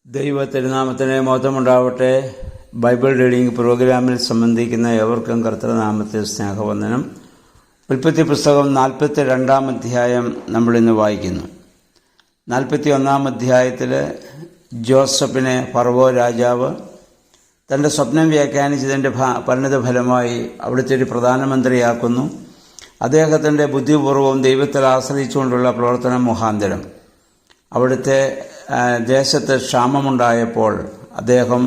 ദൈവ തിരുനാമത്തിന് മഹത്വമുണ്ടാവട്ടെ. Bible reading പ്രോഗ്രാമിൽ സംബന്ധിക്കുന്ന ഏവർക്കും കർത്തൃനാമത്തിൽ സ്നേഹവന്ദനം. ഉൽപ്പത്തി പുസ്തകം 42 അധ്യായം നമ്മളിന്ന് വായിക്കുന്നു. 41 അധ്യായത്തിൽ ജോസഫിനെ ഫറവോ രാജാവ് തൻ്റെ സ്വപ്നം വ്യാഖ്യാനിച്ചതിൻ്റെ പരിണിത ഫലമായി അവിടുത്തെ ഒരു പ്രധാനമന്ത്രിയാക്കുന്നു. അദ്ദേഹത്തിൻ്റെ ബുദ്ധിപൂർവ്വം ദൈവത്തിൽ ആശ്രയിച്ചുകൊണ്ടുള്ള പ്രവർത്തനം മുഖാന്തരം അവിടുത്തെ ദേശത്ത് ക്ഷാമമുണ്ടായപ്പോൾ അദ്ദേഹം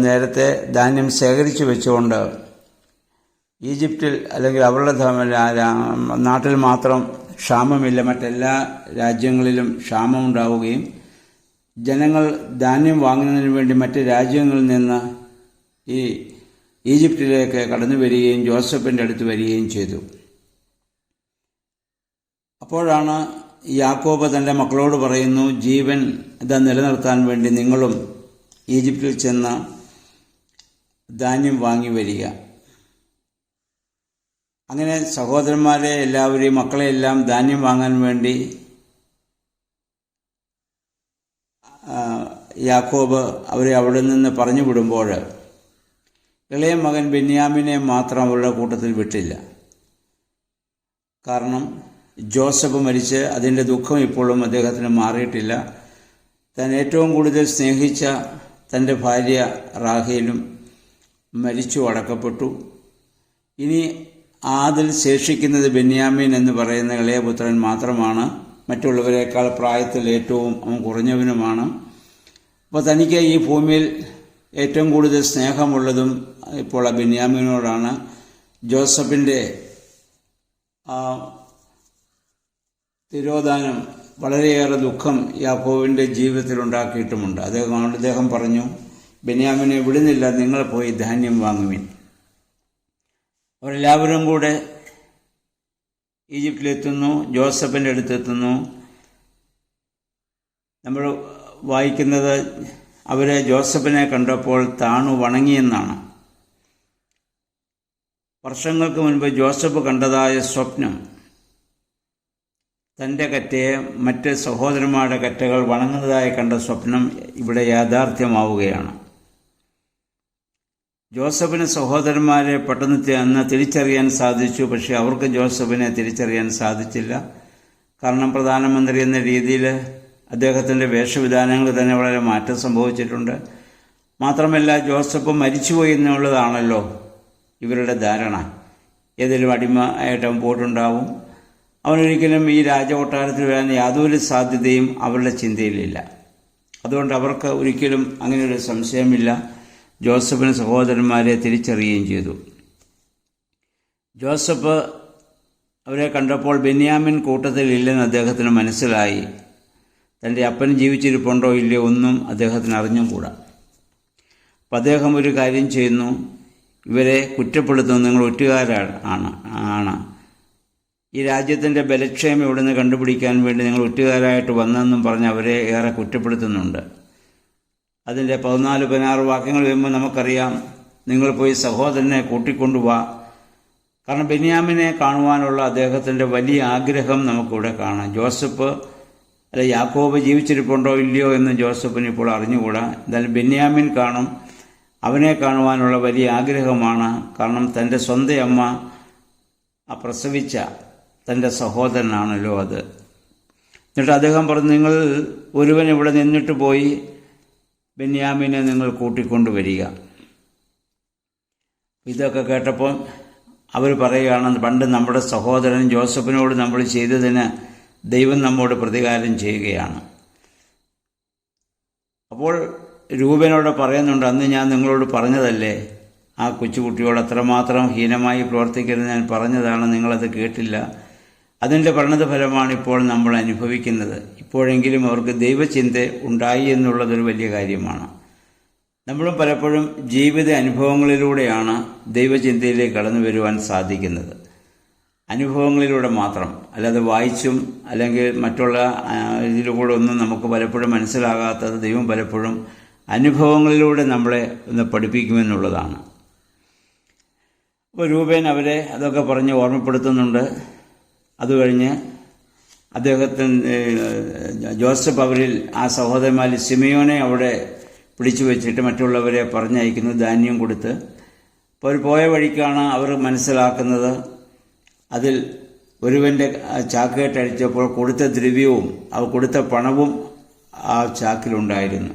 നേരത്തെ ധാന്യം ശേഖരിച്ചു വെച്ചുകൊണ്ട് ഈജിപ്തിൽ അല്ലെങ്കിൽ അവരുടെ നാട്ടിൽ മാത്രം ക്ഷാമമില്ല, മറ്റെല്ലാ രാജ്യങ്ങളിലും ക്ഷാമമുണ്ടാവുകയും ജനങ്ങൾ ധാന്യം വാങ്ങുന്നതിന് വേണ്ടി മറ്റ് രാജ്യങ്ങളിൽ നിന്ന് ഈ ഈജിപ്തിലേക്ക് കടന്നു വരികയും ജോസഫിൻ്റെ അടുത്ത് വരികയും ചെയ്തു. അപ്പോഴാണ് യാക്കോബ് തൻ്റെ മക്കളോട് പറയുന്നു, ജീവൻ നിലനിർത്താൻ വേണ്ടി നിങ്ങളും ഈജിപ്തിൽ ചെന്ന് ധാന്യം വാങ്ങി വരിക. അങ്ങനെ സഹോദരന്മാരെ എല്ലാവരെയും മക്കളെയെല്ലാം ധാന്യം വാങ്ങാൻ വേണ്ടി യാക്കോബ് അവരെ അവിടെ നിന്ന് പറഞ്ഞു വിടുമ്പോൾ ഇളയ മകൻ ബെന്യാമിനെ മാത്രം അവരുടെ കൂട്ടത്തിൽ വിട്ടില്ല. കാരണം ജോസഫ് മരിച്ച് അതിൻ്റെ ദുഃഖം ഇപ്പോഴും അദ്ദേഹത്തിന് മാറിയിട്ടില്ല. താൻ ഏറ്റവും കൂടുതൽ സ്നേഹിച്ച തൻ്റെ ഭാര്യ റാഹേലും മരിച്ചു അടക്കപ്പെട്ടു. ഇനി അതിൽ ശേഷിക്കുന്നത് ബെന്യാമീൻ എന്ന് പറയുന്ന ഇളയപുത്രൻ മാത്രമാണ്. മറ്റുള്ളവരെക്കാൾ പ്രായത്തിൽ ഏറ്റവും കുറഞ്ഞവനുമാണ്. അപ്പോൾ തനിക്ക് ഈ ഭൂമിയിൽ ഏറ്റവും കൂടുതൽ സ്നേഹമുള്ളതും ഇപ്പോൾ ആ ബെന്യാമീനോടാണ്. ജോസഫിൻ്റെ തിരോധാനം വളരെയേറെ ദുഃഖം യാക്കോബിൻ്റെ ജീവിതത്തിൽ ഉണ്ടാക്കിയിട്ടുമുണ്ട്. അദ്ദേഹം പറഞ്ഞു, ബെന്യാമിനെ വിടുന്നില്ല, നിങ്ങൾ പോയി ധാന്യം വാങ്ങുവിൻ. അവരെല്ലാവരും കൂടെ ഈജിപ്തിലെത്തുന്നു, ജോസഫിൻ്റെ അടുത്തെത്തുന്നു. നമ്മൾ വായിക്കുന്നത് അവരെ ജോസഫിനെ കണ്ടപ്പോൾ താണു വണങ്ങിയെന്നാണ്. വർഷങ്ങൾക്ക് മുൻപ് ജോസഫ് കണ്ടതായ സ്വപ്നം, തൻ്റെ കറ്റയെ മറ്റ് സഹോദരന്മാരുടെ കറ്റകൾ വണങ്ങുന്നതായി കണ്ട സ്വപ്നം ഇവിടെ യാഥാർത്ഥ്യമാവുകയാണ്. ജോസഫിന് സഹോദരന്മാരെ പെട്ടെന്ന് അന്ന് തിരിച്ചറിയാൻ സാധിച്ചു. പക്ഷേ അവർക്ക് ജോസഫിനെ തിരിച്ചറിയാൻ സാധിച്ചില്ല. കാരണം പ്രധാനമന്ത്രി എന്ന രീതിയിൽ അദ്ദേഹത്തിൻ്റെ വേഷവിധാനങ്ങൾ തന്നെ വളരെ മാറ്റം സംഭവിച്ചിട്ടുണ്ട്. മാത്രമല്ല, ജോസഫ് മരിച്ചുപോയി എന്നുള്ളതാണല്ലോ ഇവരുടെ ധാരണ. ഏതെങ്കിലും അടിമയായിട്ട് അവൻ പോയിട്ടുണ്ടാവും. അവനൊരിക്കലും ഈ രാജകൊട്ടാരത്തിൽ വരാൻ യാതൊരു സാധ്യതയും അവരുടെ ചിന്തയിലില്ല. അതുകൊണ്ട് അവർക്ക് ഒരിക്കലും അങ്ങനെയൊരു സംശയമില്ല. ജോസഫിന് സഹോദരന്മാരെ തിരിച്ചറിയുകയും ചെയ്തു. ജോസഫ് അവരെ കണ്ടപ്പോൾ ബെന്യാമിൻ കൂട്ടത്തിൽ ഇല്ലെന്ന് അദ്ദേഹത്തിന് മനസ്സിലായി. തൻ്റെ അപ്പൻ ജീവിച്ചിരിപ്പുണ്ടോ ഇല്ലയോ ഒന്നും അദ്ദേഹത്തിന് അറിഞ്ഞുകൂടാ. അപ്പം അദ്ദേഹം ഒരു കാര്യം ചെയ്യുന്നു, ഇവരെ കുറ്റപ്പെടുത്തുന്നു, നിങ്ങൾ ഒറ്റുകാരാണ്. ഈ രാജ്യത്തിൻ്റെ ബലക്ഷേമം ഇവിടുന്ന് കണ്ടുപിടിക്കാൻ വേണ്ടി നിങ്ങൾ ഒറ്റുകാരായിട്ട് വന്നെന്നും പറഞ്ഞ് അവരെ ഏറെ കുറ്റപ്പെടുത്തുന്നുണ്ട്. അതിൻ്റെ 14-16 വാക്യങ്ങൾ വരുമ്പോൾ നമുക്കറിയാം, നിങ്ങൾ പോയി സഹോദരനെ കൂട്ടിക്കൊണ്ടുപോവാ. കാരണം ബെന്യാമിനെ കാണുവാനുള്ള അദ്ദേഹത്തിൻ്റെ വലിയ ആഗ്രഹം നമുക്കിവിടെ കാണാം. യാക്കോബ് ജീവിച്ചിരിപ്പുണ്ടോ ഇല്ലയോ എന്ന് ജോസഫിന് ഇപ്പോൾ അറിഞ്ഞുകൂടാ. എന്തായാലും ബെന്യാമിൻ കാണും. അവനെ കാണുവാനുള്ള വലിയ ആഗ്രഹമാണ്. കാരണം തൻ്റെ സ്വന്തം അമ്മ പ്രസവിച്ച തൻ്റെ സഹോദരനാണല്ലോ അത്. എന്നിട്ട് അദ്ദേഹം പറഞ്ഞു, നിങ്ങൾ ഒരുവൻ ഇവിടെ നിന്നിട്ട് പോയി ബെന്യാമിനെ നിങ്ങൾ കൂട്ടിക്കൊണ്ടുവരിക. ഇതൊക്കെ കേട്ടപ്പോൾ അവർ പറയുകയാണ്, പണ്ട് നമ്മുടെ സഹോദരൻ ജോസഫിനോട് നമ്മൾ ചെയ്തതിന് ദൈവം നമ്മോട് പ്രതികാരം ചെയ്യുകയാണ്. അപ്പോൾ രൂപനോട് പറയുന്നുണ്ട്, അന്ന് ഞാൻ നിങ്ങളോട് പറഞ്ഞതല്ലേ, ആ കൊച്ചുകുട്ടിയോട് അത്രമാത്രം ഹീനമായി പ്രവർത്തിക്കരുത് ഞാൻ പറഞ്ഞതാണ്, നിങ്ങളത് കേട്ടില്ല. അതിൻ്റെ പരിണത ഫലമാണ് ഇപ്പോൾ നമ്മൾ അനുഭവിക്കുന്നത്. ഇപ്പോഴെങ്കിലും അവർക്ക് ദൈവചിന്ത ഉണ്ടായി എന്നുള്ളതൊരു വലിയ കാര്യമാണ്. നമ്മളും പലപ്പോഴും ജീവിത അനുഭവങ്ങളിലൂടെയാണ് ദൈവചിന്തയിലേക്ക് കടന്നു വരുവാൻ സാധിക്കുന്നത്. അനുഭവങ്ങളിലൂടെ മാത്രം, അല്ലാതെ വായിച്ചും അല്ലെങ്കിൽ മറ്റുള്ള ഇതിലൂടെ ഒന്നും നമുക്ക് പലപ്പോഴും മനസ്സിലാകാത്തത് ദൈവം പലപ്പോഴും അനുഭവങ്ങളിലൂടെ നമ്മളെ ഒന്ന് പഠിപ്പിക്കുമെന്നുള്ളതാണ്. അപ്പോൾ രൂപേൻ അവരെ അതൊക്കെ പറഞ്ഞ് ഓർമ്മപ്പെടുത്തുന്നുണ്ട്. അതുകഴിഞ്ഞ് അദ്ദേഹത്തിന് ജോസഫ് അവരിൽ ആ സഹോദരന്മാരിൽ ശിമയോനെ അവിടെ പിടിച്ചു വെച്ചിട്ട് മറ്റുള്ളവരെ പറഞ്ഞയക്കുന്നു ധാന്യം കൊടുത്ത്. അപ്പോൾ അവർ പോയ വഴിക്കാണ് അവർ മനസ്സിലാക്കുന്നത് അതിൽ ഒരുവൻ്റെ ചാക്കുകെട്ടടിച്ചപ്പോൾ കൊടുത്ത ദ്രവ്യവും അവർ കൊടുത്ത പണവും ആ ചാക്കിലുണ്ടായിരുന്നു.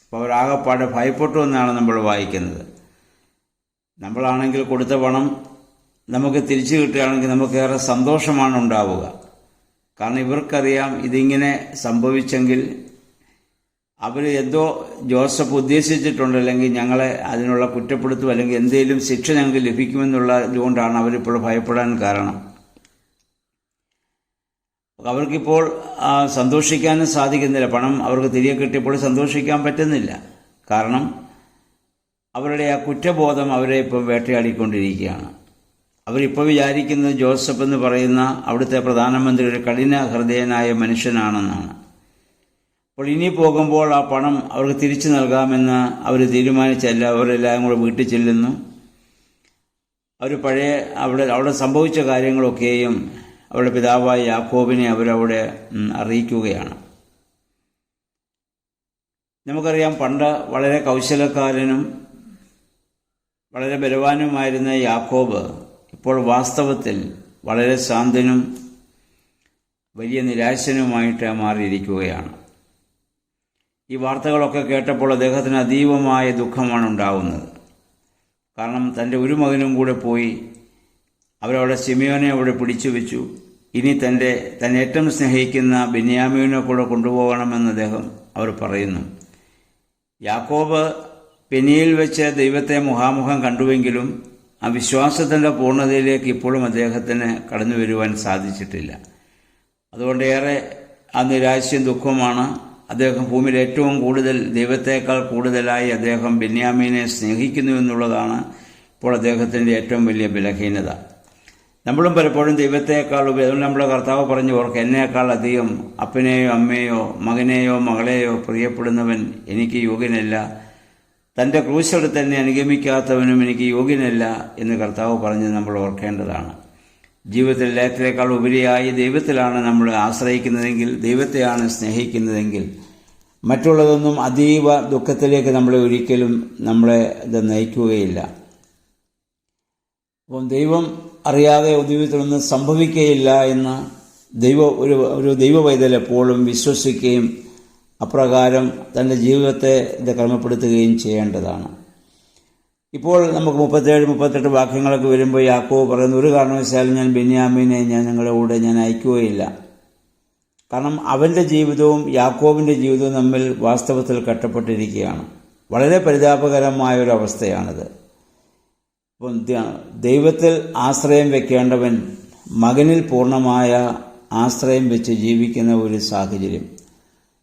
അപ്പോൾ അവരാകെപ്പാടെ ഭയപ്പെട്ടു എന്നാണ് നമ്മൾ വായിക്കുന്നത്. നമ്മളാണെങ്കിൽ കൊടുത്ത പണം നമുക്ക് തിരിച്ചു കിട്ടുകയാണെങ്കിൽ നമുക്കേറെ സന്തോഷമാണ് ഉണ്ടാവുക. കാരണം ഇവർക്കറിയാം ഇതിങ്ങനെ സംഭവിച്ചെങ്കിൽ അവർ എന്തോ ജോസഫ് ഉദ്ദേശിച്ചിട്ടുണ്ട്, അല്ലെങ്കിൽ ഞങ്ങളെ അതിനുള്ള കുറ്റപ്പെടുത്തും, അല്ലെങ്കിൽ എന്തെങ്കിലും ശിക്ഷ ഞങ്ങൾക്ക് ലഭിക്കുമെന്നുള്ള ഇതുകൊണ്ടാണ് അവരിപ്പോൾ ഭയപ്പെടാൻ കാരണം. അവർക്കിപ്പോൾ സന്തോഷിക്കാനും സാധിക്കുന്നില്ല. പണം അവർക്ക് തിരികെ കിട്ടിയപ്പോൾ സന്തോഷിക്കാൻ പറ്റുന്നില്ല. കാരണം അവരുടെ ആ കുറ്റബോധം അവരെ ഇപ്പോൾ വേട്ടയാടിക്കൊണ്ടിരിക്കുകയാണ്. അവരിപ്പോൾ വിചാരിക്കുന്നത് ജോസഫ് എന്ന് പറയുന്ന അവിടുത്തെ പ്രധാനമന്ത്രി ഒരു കഠിന ഹൃദയനായ മനുഷ്യനാണെന്നാണ്. അപ്പോൾ ഇനി പോകുമ്പോൾ ആ പണം അവർക്ക് തിരിച്ചു നൽകാമെന്ന് അവർ തീരുമാനിച്ചല്ല. അവരെല്ലാം കൂടെ വീട്ടിൽ ചെല്ലുന്നു. അവർ പഴയ അവിടെ സംഭവിച്ച കാര്യങ്ങളൊക്കെയും അവരുടെ പിതാവായ യാക്കോബിനെ അവരവിടെ അറിയിക്കുകയാണ്. നമുക്കറിയാം, പണ്ട് വളരെ കൗശലക്കാരനും വളരെ ബലവാനുമായിരുന്ന യാക്കോബ് ഇപ്പോൾ വാസ്തവത്തിൽ വളരെ ശാന്തനും വലിയ നിരാശനുമായിട്ട് മാറിയിരിക്കുകയാണ്. ഈ വാർത്തകളൊക്കെ കേട്ടപ്പോൾ അദ്ദേഹത്തിന് അതീവമായ ദുഃഖമാണ് ഉണ്ടാവുന്നത്. കാരണം തൻ്റെ ഒരു മകനും കൂടെ പോയി, അവരവിടെ ശിമയോനെ അവിടെ പിടിച്ചു വെച്ചു. ഇനി തന്നെ ഏറ്റവും സ്നേഹിക്കുന്ന ബെന്യാമീനെ കൂടെ കൊണ്ടുപോകണമെന്ന് അവർ പറയുന്നു. യാക്കോബ് പെനിയിൽ വെച്ച് ദൈവത്തെ മുഖാമുഖം കണ്ടുവെങ്കിലും ആ വിശ്വാസത്തിൻ്റെ പൂർണ്ണതയിലേക്ക് ഇപ്പോഴും അദ്ദേഹത്തിന് കടന്നു വരുവാൻ സാധിച്ചിട്ടില്ല. അതുകൊണ്ട് ഏറെ ആ നിരാശയും ദുഃഖവുമാണ്. അദ്ദേഹം ഭൂമിയിൽ ഏറ്റവും കൂടുതൽ ദൈവത്തേക്കാൾ കൂടുതലായി അദ്ദേഹം ബെന്യാമീനെ സ്നേഹിക്കുന്നു എന്നുള്ളതാണ് ഇപ്പോൾ അദ്ദേഹത്തിൻ്റെ ഏറ്റവും വലിയ ബലഹീനത. നമ്മളും പലപ്പോഴും ദൈവത്തേക്കാൾ അതുകൊണ്ട് നമ്മുടെ കർത്താവ് പറഞ്ഞു, ഓർക്ക് എന്നേക്കാൾ അധികം അപ്പനെയോ അമ്മയോ മകനെയോ മകളെയോ പ്രിയപ്പെടുന്നവൻ എനിക്ക് യോഗ്യനല്ല, തൻ്റെ ക്രൂശെടുത്ത് തന്നെ അനുഗമിക്കാത്തവനും എനിക്ക് യോഗ്യനല്ല എന്ന് കർത്താവ് പറഞ്ഞ് നമ്മൾ ഓർക്കേണ്ടതാണ്. ജീവിതത്തിൽ എല്ലാത്തിനേക്കാൾ ഉപരിയായി ദൈവത്തിലാണ് നമ്മൾ ആശ്രയിക്കുന്നതെങ്കിൽ, ദൈവത്തെയാണ് സ്നേഹിക്കുന്നതെങ്കിൽ മറ്റുള്ളതൊന്നും അതീവ ദുഃഖത്തിലേക്ക് നമ്മളെ ഒരിക്കലും ഇത് നയിക്കുകയില്ല. അപ്പം ദൈവം അറിയാതെ ജീവിതത്തിലൊന്നും സംഭവിക്കുകയില്ല എന്ന് ഒരു ദൈവവൈതൽ എപ്പോഴും വിശ്വസിക്കുകയും അപ്രകാരം തൻ്റെ ജീവിതത്തെ ക്രമപ്പെടുത്തുകയും ചെയ്യേണ്ടതാണ്. ഇപ്പോൾ നമുക്ക് 37-38 വാക്യങ്ങളൊക്കെ വരുമ്പോൾ യാക്കോബ് പറയുന്നു, ഒരു കാരണവശാലും ഞാൻ ബെന്യാമീനെ നിങ്ങളുടെ കൂടെ അയക്കുകയില്ല. കാരണം അവൻ്റെ ജീവിതവും യാക്കോബിൻ്റെ ജീവിതവും തമ്മിൽ വാസ്തവത്തിൽ കെട്ടപ്പെട്ടിരിക്കുകയാണ്. വളരെ പരിതാപകരമായ ഒരു അവസ്ഥയാണിത്. അപ്പം ദൈവത്തിൽ ആശ്രയം വെക്കേണ്ടവൻ മകനിൽ പൂർണ്ണമായ ആശ്രയം വെച്ച് ജീവിക്കുന്ന ഒരു സാഹചര്യം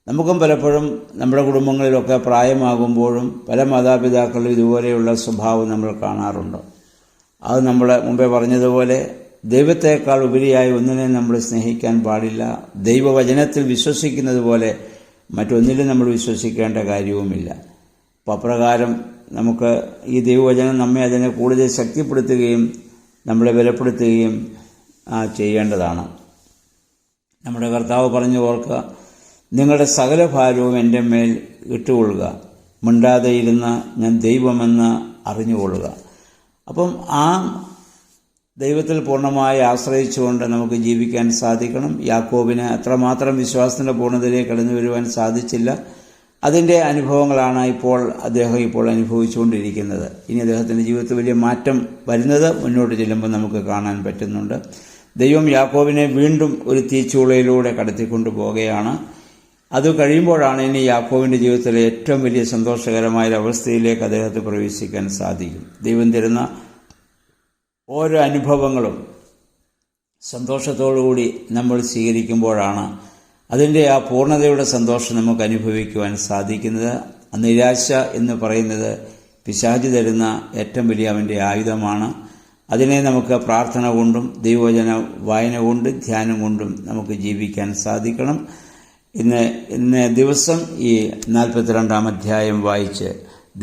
നമുക്കും പലപ്പോഴും നമ്മുടെ കുടുംബങ്ങളിലൊക്കെ പ്രായമാകുമ്പോഴും പല മാതാപിതാക്കളും ഇതുപോലെയുള്ള സ്വഭാവം നമ്മൾ കാണാറുണ്ട്. അത് നമ്മൾ മുമ്പേ പറഞ്ഞതുപോലെ ദൈവത്തേക്കാൾ ഉപരിയായി ഒന്നിനെ നമ്മൾ സ്നേഹിക്കാൻ പാടില്ല. ദൈവവചനത്തിൽ വിശ്വസിക്കുന്നത് പോലെ മറ്റൊന്നിലും നമ്മൾ വിശ്വസിക്കേണ്ട കാര്യവുമില്ല. അപ്പോൾ അപ്രകാരം നമുക്ക് ഈ ദൈവവചനം നമ്മെ അതിനെ കൂടുതൽ ശക്തിപ്പെടുത്തുകയും നമ്മളെ ബലപ്പെടുത്തുകയും ചെയ്യേണ്ടതാണ്. നമ്മുടെ കർത്താവ് പറഞ്ഞു, ഓർക്കുക, നിങ്ങളുടെ സകല ഭാരവും എൻ്റെ മേൽ ഇട്ടുകൊള്ളുക, മിണ്ടാതെ ഇരുന്ന് ഞാൻ ദൈവമെന്ന് അറിഞ്ഞുകൊള്ളുക. അപ്പം ആ ദൈവത്തിൽ പൂർണ്ണമായി ആശ്രയിച്ചുകൊണ്ട് നമുക്ക് ജീവിക്കാൻ സാധിക്കണം. യാക്കോബിന് അത്രമാത്രം വിശ്വാസത്തിൻ്റെ പൂർണ്ണതയിലേക്ക് കടന്നു വരുവാൻ സാധിച്ചില്ല. അതിൻ്റെ അനുഭവങ്ങളാണ് അദ്ദേഹം ഇപ്പോൾ അനുഭവിച്ചുകൊണ്ടിരിക്കുന്നത്. ഇനി അദ്ദേഹത്തിൻ്റെ ജീവിതത്തിൽ വലിയ മാറ്റം വരുന്നത് മുന്നോട്ട് ചെല്ലുമ്പോൾ നമുക്ക് കാണാൻ പറ്റുന്നുണ്ട്. ദൈവം യാക്കോബിനെ വീണ്ടും ഒരു തീച്ചൂളയിലൂടെ കടത്തിക്കൊണ്ടു പോവുകയാണ്. അത് കഴിയുമ്പോഴാണ് ഇനി യാക്കോബിൻ്റെ ജീവിതത്തിലെ ഏറ്റവും വലിയ സന്തോഷകരമായ അവസ്ഥയിലേക്ക് അദ്ദേഹത്തെ പ്രവേശിക്കാൻ സാധിക്കും. ദൈവം തരുന്ന ഓരോ അനുഭവങ്ങളും സന്തോഷത്തോടുകൂടി നമ്മൾ സ്വീകരിക്കുമ്പോഴാണ് അതിൻ്റെ ആ പൂർണ്ണതയുടെ സന്തോഷം നമുക്ക് അനുഭവിക്കുവാൻ സാധിക്കുന്നത്. നിരാശ എന്ന് പറയുന്നത് പിശാച് തരുന്ന ഏറ്റവും വലിയ അവൻ്റെ ആയുധമാണ്. അതിനെ നമുക്ക് പ്രാർത്ഥന കൊണ്ടും ദൈവവചന വായന കൊണ്ടും ധ്യാനം കൊണ്ടും നമുക്ക് ജീവിക്കാൻ സാധിക്കണം. ഇന്ന് ദിവസം ഈ 42-ാം അധ്യായം വായിച്ച്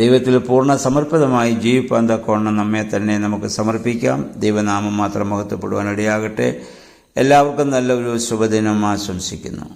ദൈവത്തിൽ പൂർണ്ണ സമർപ്പിതമായി ജീവിപ്പാൻ തക്കവണ്ണം നമ്മെ തന്നെ നമുക്ക് സമർപ്പിക്കാം. ദൈവനാമം മാത്രം മഹത്വപ്പെടുവാൻ ഇടയാകട്ടെ. എല്ലാവർക്കും നല്ലൊരു ശുഭദിനം ആശംസിക്കുന്നു.